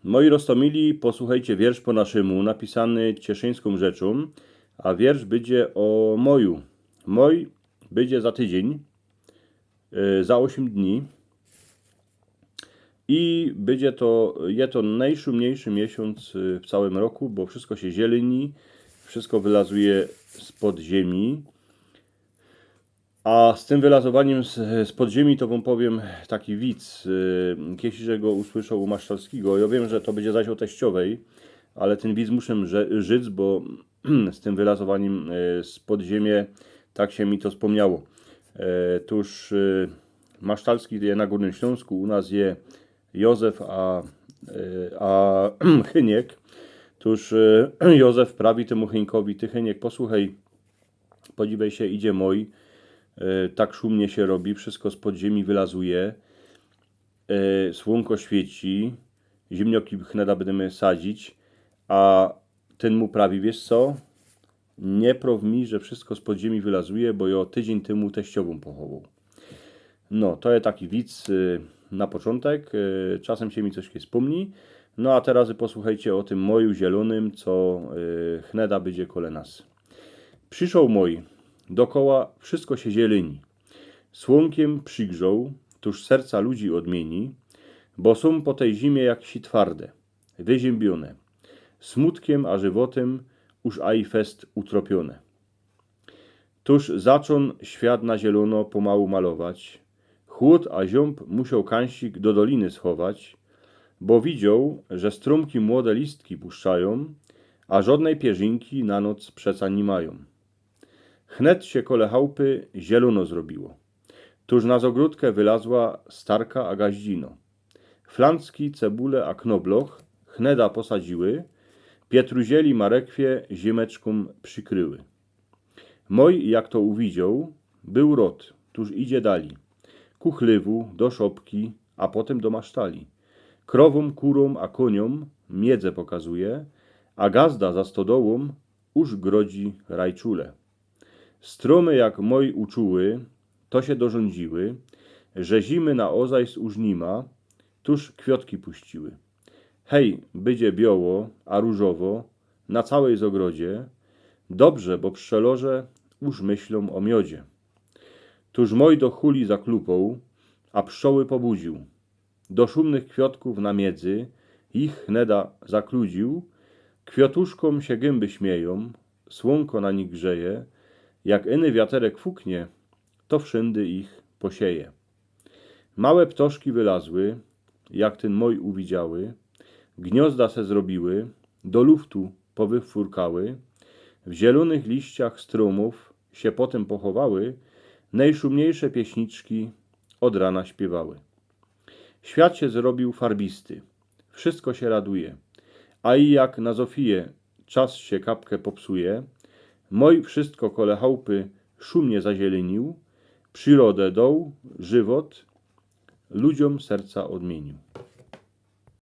Moi roztomili, posłuchajcie wiersz po naszemu, napisany cieszyńską rzeczą, a wiersz będzie o moju. Moj będzie za tydzień, za 8 dni i będzie to najszumniejszy miesiąc w całym roku, bo wszystko się zieleni, wszystko wylazuje spod ziemi. A z tym wylazowaniem spod ziemi to wam powiem taki widz, jeśli go usłyszał u Masztalskiego. Ja wiem, że to będzie zaś o teściowej, ale ten widz muszę żyć, bo z tym wylazowaniem spod ziemi tak się mi to wspomniało. Tuż Masztalski je na Górnym Śląsku, u nas je Józef, a Hyniek. Tuż Józef prawi temu Hynkowi: ty Hyniek, posłuchaj, podziwiaj się, idzie mój. Tak szumnie się robi, wszystko z podziemi wylazuje, słonko świeci, ziemnioki chneda będziemy sadzić, a ten mu prawi: wiesz co, nie praw mi, że wszystko z podziemi wylazuje, bo ja tydzień temu teściową pochował. No, to jest taki widz na początek, czasem się mi coś wspomni. No a teraz posłuchajcie o tym moju zielonym, co chneda będzie kole nas. Przyszł mój, dokoła wszystko się zieleni. Słonkiem przygrzał, tuż serca ludzi odmieni, bo są po tej zimie jak si twarde, wyziębione. Smutkiem a żywotem już aj fest utropione. Tuż zaczął świat na zielono pomału malować. Chłód a ziąb musiał kańsik do doliny schować, bo widział, że strumki młode listki puszczają, a żadnej pierzynki na noc przeca nie mają. Chnet się kole chałupy zielono zrobiło. Tuż na zogródkę wylazła starka a gaździno. Flancki, cebule a knobloch chneda posadziły, pietruzieli marekwie ziemeczką przykryły. Moj, jak to uwidział, był rod, tuż idzie dali. Ku chlywu, do szopki, a potem do masztali. Krowom, kurom a koniom miedzę pokazuje, a gazda za stodołą już grodzi rajczule. Stromy jak moj uczuły, to się dorządziły, że zimy na ozajs już nima, tuż kwiotki puściły. Hej, będzie biało, a różowo, na całej zogrodzie, dobrze, bo pszczelorze już myślą o miodzie. Tuż moj do chuli zaklupą, a pszczoły pobudził. Do szumnych kwiotków na miedzy ich chneda zakludził, kwiatuszkom się gęby śmieją, słonko na nich grzeje, jak iny wiaterek fuknie, to wszędy ich posieje. Małe ptoszki wylazły, jak ten moj uwidziały, gniozda se zrobiły, do luftu powyfurkały, w zielonych liściach strumów się potem pochowały, najszumniejsze pieśniczki od rana śpiewały. Świat się zrobił farbisty, wszystko się raduje, a i jak na Zofiję czas się kapkę popsuje, moj wszystko kole chałupy szumnie zazielenił, przyrodę dał, żywot ludziom serca odmienił.